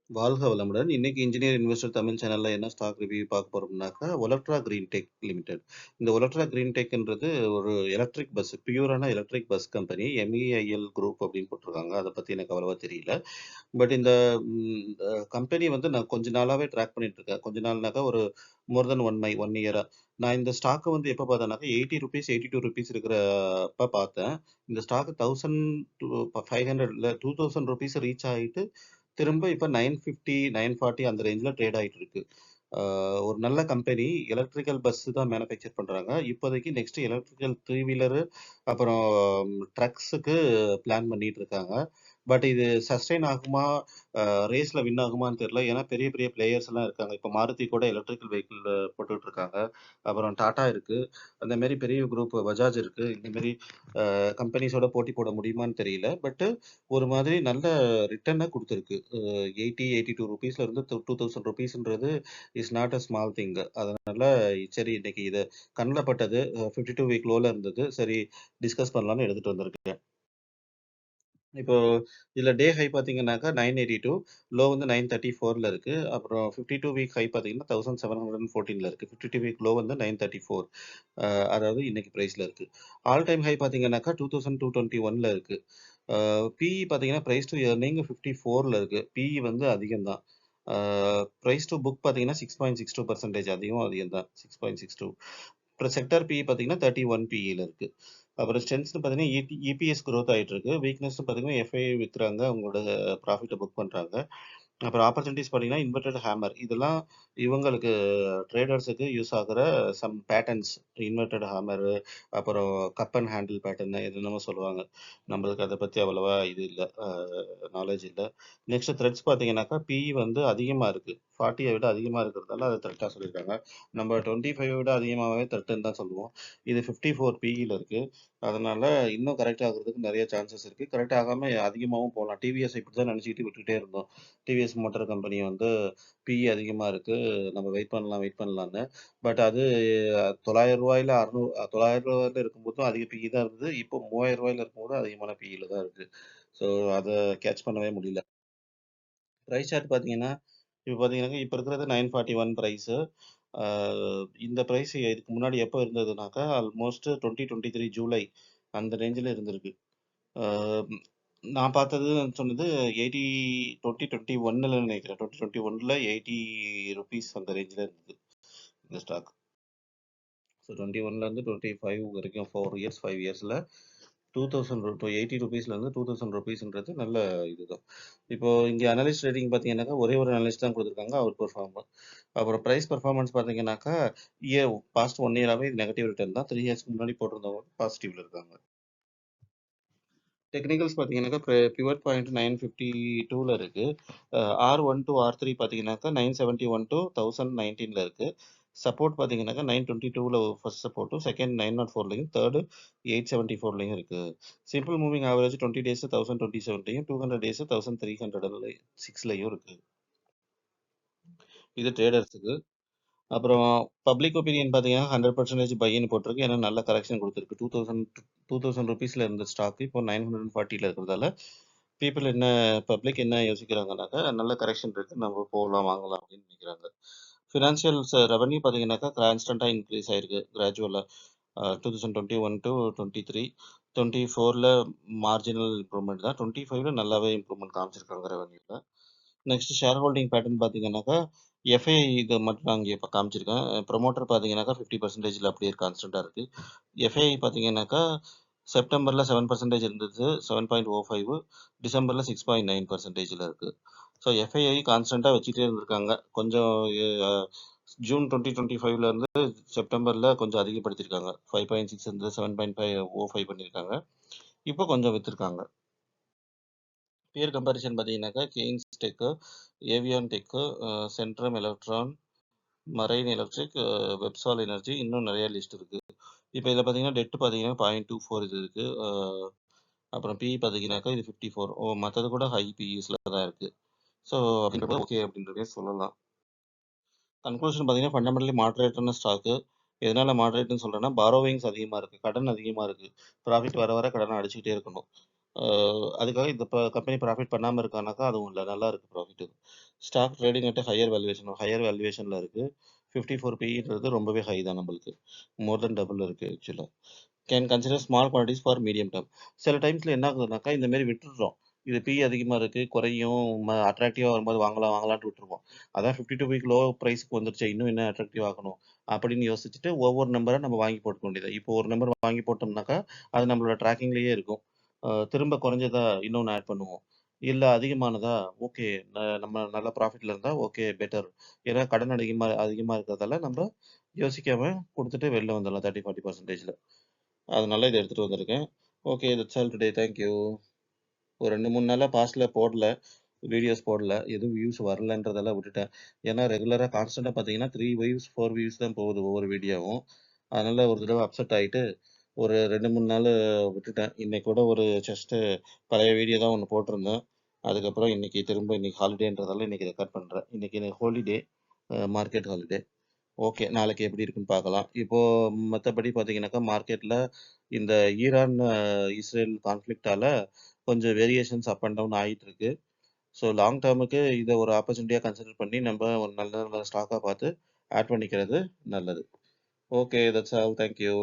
வாழ்க வளமுடன். இன்னைக்கு இன்ஜினியர் இன்வெஸ்டர் தமிழ் சேனல்ல என்ன ஸ்டாக் ரிவ்யூ பார்க்க போறோம்னாக்கா, ஒலக்ட்ரா கிரீன் டெக் லிமிடெட். இந்த ஒலக்ட்ரா கிரீன் டெக்ன்றது ஒரு எலக்ட்ரிக் பஸ், பியூரான electric bus company. MEIL group அப்படின்னு போட்டிருக்காங்க. அத பத்தி எனக்கு அவ்வளவா தெரியல. பட் இந்த கம்பெனி வந்து நான் கொஞ்ச நாளாவே ட்ராக் பண்ணிட்டு இருக்கேன். கொஞ்ச நாள்னாக்கா ஒரு மோர் தென் 1 இயரா. நான் இந்த ஸ்டாக்க வந்து எப்ப பார்த்தேன்னாக்கா, ₹80 ₹82 இருக்கிறப்ப பார்த்தேன். இந்த ஸ்டாக் 1500 இல்ல ₹2000 ரீச் ஆயிட்டு திரும்ப இப்ப 950, 940 அந்த ரேஞ்ச்ல ட்ரேட் ஆயிட்டு இருக்கு. ஆ ஒரு நல்ல கம்பெனி. எலக்ட்ரிக்கல் பஸ் தான் மேனுஃபேக்சர் பண்றாங்க. இப்போதைக்கு நெக்ஸ்ட் எலக்ட்ரிக்கல் 3 வீலரு அப்புறம் ட்ரக்ஸுக்கு பிளான் பண்ணிட்டு இருக்காங்க. பட் இது சஸ்டெயின் ஆகுமா? அ ரேஸ்ல வின் ஆகுமான்னு தெரியல. ஏன்னா பெரிய பெரிய பிளேயர்ஸ் எல்லாம் இருக்காங்க. இப்ப மாருதி கூட எலக்ட்ரிக்கல் வெஹிக்கிள் போட்டுட்டு இருக்காங்க. அப்புறம் டாடா இருக்கு. அந்த மாரி பெரிய குரூப் பஜாஜ் இருக்கு. இந்த மாரி கம்பெனிஸோட போட்டி போட முடியுமான்னு தெரியல. பட் ஒரு மாதிரி நல்ல ரிட்டர்ன குடுத்திருக்கு. 80, ₹82 இருந்து ₹2000ன்றது is not a small thing. அதனால சரி இன்னைக்கு இது கண்ல பட்டது. 52 வீக் லோல இருந்தது. சரி டிஸ்கஸ் பண்ணலாம்னு எடுத்துட்டு வந்திருக்கேன். இப்போ இதுல டே ஹை பார்த்தீங்கன்னாக்கா 982, லோ வந்து 934ல இருக்கு. அப்புறம் 52 வீக் ஹை பார்த்தீங்கன்னா 1714ல இருக்கு. 52 வீக் லோ வந்து 934. அ அதாவது இன்னைக்கு பிரைஸ்ல இருக்கு. ஆல் டைம் ஹை பார்த்தீங்கன்னாக்கா 2221ல இருக்கு. அ பிஇ பார்த்தீங்கன்னா பிரைஸ் டூ எர்னிங் 54ல இருக்கு. பிஇ வந்து அதிகம் தான். அ பிரைஸ் டூ புக் பார்த்தீங்கன்னா 6.62% அதிகம் அதிகம் தான். 6.62. அப்புறம் செக்டார் பிஇ பார்த்தீங்கன்னா 31 பிஇல இருக்கு. அப்புறம் ஸ்ட்ரென்த்ஸ்ன்னு பார்த்தீங்கன்னா, இபிஎஸ் குரோத் ஆயிட்டு இருக்கு. வீக்னஸ்ன்னு பார்த்தீங்கன்னா, எஃப்ஐ விக்கிறாங்க. அவங்களோட ப்ராஃபிட்ட புக் பண்றாங்க. அப்புறம் ஆப்பர்ச்சுனிட்டீஸ் பார்த்தீங்கன்னா, இன்வெர்டட் ஹேமர். இதெல்லாம் இவங்களுக்கு ட்ரேடர்ஸுக்கு யூஸ் ஆகுற சம் பேட்டர்ன்ஸ். இன்வெர்டட் ஹேமரு, அப்புறம் கப் அண்ட் ஹேண்டில் பேட்டர்ன் என்னென்னமோ சொல்லுவாங்க. நம்மளுக்கு அத பத்தி அவ்வளவா இது இல்ல. நாலேட்ஜ் இல்ல. நெக்ஸ்ட் த்ரெட்ஸ் பார்த்தீங்கன்னாக்கா, பிஇ வந்து அதிகமா இருக்கு. 40 விட அதிகமா இருக்கிறதால அத த்ரெட்டா சொல்லியிருக்காங்க. நம்ம 25 விட அதிகமாவே த்ரெட்டுன்னு தான் சொல்லுவோம். இது 54 பிஇல இருக்கு. அதனால இன்னும் கரெக்ட் ஆகுறதுக்கு நெறைய சான்சஸ் இருக்கு. கரெக்ட் ஆகாம அதிகமாவும் போலாம். டிவிஎஸ் இப்படிதான் நெனச்சுக்கிட்டு விட்டுட்டே இருந்தோம். டிவிஎஸ் மோட்டார் கம்பெனி வந்து பிஇ அதிகமா இருக்கு. நம்ம வெயிட் பண்ணலாம், வெயிட் பண்ணலான்னு. பட் அது ரூ. 900 $900 இருக்கும்போதும் அதிக பிஇ தான் இருந்தது. இப்போ ரூ. 3000 இருக்கும்போது அதிகமான பிஇல தான் இருக்கு. ஸோ அத கேட்ச் பண்ணவே முடியல. பிரைஸ் சார்ட் பார்த்தீங்கன்னா, இப்ப பார்த்தீங்கன்னா, இப்ப இருக்கிறது 941 பிரைஸு. ஆ இந்த பிரைஸ் இதுக்கு முன்னாடி எப்போ இருந்ததுனாக்கா, ஆல்மோஸ்ட் 2023 ஜூலை அந்த ரேஞ்சில இருந்திருக்கு. ஆ நான் பார்த்தது சொன்னது 80 2021ல நினைக்கிறேன். 2021ல ₹80 அந்த ரேஞ்சில இருந்தது இந்த ஸ்டாக். ஸோ 21லேருந்து 25 வரைக்கும் 4 இயர்ஸ், 5 இயர்ஸ்ல ₹80லேருந்து ₹2000ன்றது நல்ல இதுதான். இப்போ இங்க அனலிஸ்ட் ரேட்டிங் பார்த்தீங்கன்னாக்கா, ஒரே ஒரு அனலிஸ்ட் தான் குடுத்துருக்காங்க. Out performer. அப்புறம் பிரைஸ் பெர்ஃபார்மன்ஸ் பார்த்தீங்கன்னாக்கா, பாஸ்ட் 1 இயராவே நெகட்டிவ் ரிட்டர்ன் தான். 3 இயர்ஸ்க்கு முன்னாடி போட்டிருந்தவங்க பாசிட்டிவ்ல இருக்காங்க. டெக்னிக்கல்ஸ் பார்த்தீங்கன்னாக்கா, பிவட் பாயிண்ட் 952ல இருக்கு. R1 டூ R3 பார்த்தீங்கன்னாக்கா, 971 டூ 1019ல இருக்கு. சப்போர்ட் பார்த்தீங்கன்னாக்கா, 922ல ஃபர்ஸ்ட் சப்போர்ட்டும், செகண்ட் 904லயும், தேர்டு 874லயும் இருக்கு. சிம்பிள் மூவிங் ஆவரேஜ் 20 டேஸ் 1027லயும், 200 டேஸ் 1306லயும் இருக்கு. இது ட்ரேடர்ஸுக்கு. அப்புறம் பப்ளிக் ஒப்பீனியன் பார்த்தீங்கன்னா, 100% பைன்னு போட்டிருக்கு. ஏன்னா நல்ல கரெக்ஷன் குடுத்திருக்கு. 2000 ரூபீஸ்ல இருந்த ஸ்டாக் இப்போ 940ல இருக்கிறதால, பீப்பிள் என்ன பப்ளிக் என்ன யோசிக்கிறாங்கன்னாக்கா, நல்ல கரெக்ஷன் இருக்கு. நம்ம போலாம், வாங்கலாம் அப்படின்னு நினைக்கிறாங்க. ஃபினான்ஷியல்ஸ் ரெவென்யூ பார்த்தீங்கன்னாக்கா, கான்ஸ்டன்ட்டா இன்க்ரீஸ் ஆயிருக்கு கிராஜுவலா. 2021 டூ 23, 24ல மார்ஜினல் இம்ப்ரூவ்மெண்ட் தான். 25ல நல்லாவே இம்ப்ரூவ்மெண்ட் காமிச்சிருக்காங்க ரெவென்யூல. நெக்ஸ்ட் ஷேர் ஹோல்டிங் பேட்டர்ன் பார்த்தீங்கன்னாக்கா, எஃப்ஐஐ இத மட்டும் நான் இங்க இப்ப காமிச்சிருக்கேன். ப்ரமோட்டர் பார்த்தீங்கன்னாக்கா 50%ல அப்படியே கான்ஸ்டன்ட்டா இருக்கு. எஃப்ஐஐ பார்த்தீங்கன்னாக்கா, செப்டம்பர்ல 7% இருந்தது. 7.05, டிசம்பர்ல 6.9%ல இருக்கு. ஸோ எஃப்ஐஐ கான்ஸ்டன்ட்டா வச்சுட்டே இருந்திருக்காங்க. கொஞ்சம் அ ஜூன் 2025ல இருந்து செப்டம்பர்ல கொஞ்சம் அதிகப்படுத்தியிருக்காங்க. 5.6 இருந்தது 7.505 பண்ணியிருக்காங்க. இப்போ கொஞ்சம் வித்துருக்காங்க. பியர் கம்பேரிசன் பார்த்தீங்கன்னாக்கா, Kaynes tech, Avalon tech, Centrum electron, marine electric, Websol energy இன்னும் நிறைய லிஸ்ட் இருக்கு. இப்போ இதில் பார்த்தீங்கன்னா டெட் பார்த்தீங்கன்னா 0.24 இது இருக்கு. அப்புறம் பிஇ பார்த்தீங்கன்னாக்கா இது 54. மற்றது கூட ஹை பிஇஸ்ல தான் இருக்கு. ஸோ அப்படின்றப்ப ஓகே அப்படின்றதே சொல்லலாம். கன்க்ளூஷன் பார்த்தீங்கன்னா ஃபண்டமெண்டலி மாடரேட்டான ஸ்டாக்கு. எதனால மாடரேட்னு சொல்றேன்னா, பாரோவிங்ஸ் அதிகமாக இருக்கு, கடன் அதிகமாக இருக்கு. ப்ராஃபிட் வர வர கடனை அடிச்சுக்கிட்டே இருக்கணும். அதுக்காக இந்த கம்பெனி ப்ராஃபிட் பண்ணாம இருக்கானாக்கா, அதுவும் இல்ல. நல்லா இருக்கு profit. Stock trading at higher வேல்யூவேஷன்ல இருக்கு. 54 பிஇன்றது ரொம்பவே ஹை தான் நம்மளுக்கு. மோர் தென் டபுள் இருக்கு ஆக்சுவலா. Can consider small quantities for medium term. சில டைம்ஸ்ல என்ன ஆகுதுனாக்கா, இந்த மாரி விட்டுடுறோம். இது அதிகமா இருக்கு, குறையும், அட்ராக்டிவா வரும்போது வாங்கலாம் வாங்கலான்ட்டு விட்டுருவோம். அதான் 52 வீக் லோ பிரைஸ்க்கு வந்துருச்சே, இன்னும் என்ன அட்ராக்டிவ் ஆக்கணும் அப்படின்னு யோசிச்சுட்டு ஒவ்வொரு நம்பரா நம்ம வாங்கி போட்டுக்க வேண்டியது. இப்போ ஒரு நம்பர் வாங்கி போட்டோம்னாக்கா, அது நம்மளோட ட்ராக்கிங்லயே இருக்கும். திரும்ப குறைஞ்சதா இன்னொன்னு ஆட் பண்ணுவோம். இல்ல அதிகமானதா, ஓகே, நம்ம நல்ல ப்ராஃபிட்ல இருந்தா ஓகே பெட்டர். ஏன்னா கடன் அதிகமா அதிகமா இருக்கிறதால நம்ம யோசிக்காம குடுத்துட்டு வெளில வந்துரலாம் 30, 40%ல. அதனால இத எடுத்துட்டு வந்திருக்கேன். Okay, that's all today. Thank you. ஒரு 2, 3 நாளா பாஸ்ட்ல போடல. வீடியோஸ் போடல. எதுவும் வியூஸ் வரலன்றதெல்லாம் விட்டுட்டேன். ஏன்னா ரெகுலரா கான்ஸ்டன்ட்டா பார்த்தீங்கன்னா 3 வியூஸ், 4 வியூஸ் தான் போகுது ஒவ்வொரு வீடியோவும். அதனால ஒரு தடவ அப்செட் ஆயிட்டு, ஒரு 2, 3 நாளு விட்டுட்டேன். இன்னைக்கு கூட ஒரு ஜஸ்ட்டு பழைய வீடியோ தான் ஒண்ணு போட்டிருந்தேன். அதுக்கப்புறம் இன்னைக்கு ஹாலிடேன்றதால இன்னைக்கு ரெக்கார்ட் பண்றேன். இன்னைக்கு எனக்கு ஹாலிடே, மார்க்கெட் ஹாலிடே. ஓகே. நாளைக்கு எப்படி இருக்குன்னு பார்க்கலாம். இப்போ மத்தபடி பார்த்தீங்கன்னாக்கா, மார்க்கெட்ல இந்த ஈரான், இஸ்ரேல் கான்ஃப்ளிக்ட்டால கொஞ்சம் வேரியேஷன்ஸ் அப் அண்ட் டவுன் ஆயிட்டு இருக்கு. ஸோ லாங் டெர்முக்கு இத ஒரு ஆப்பர்ச்சுனிட்டியா கன்சிடர் பண்ணி நம்ப ஒரு நல்ல நல்ல ஸ்டாக்கா பார்த்து ஆட் பண்ணிக்கிறது நல்லது. Okay. That's all. Thank you.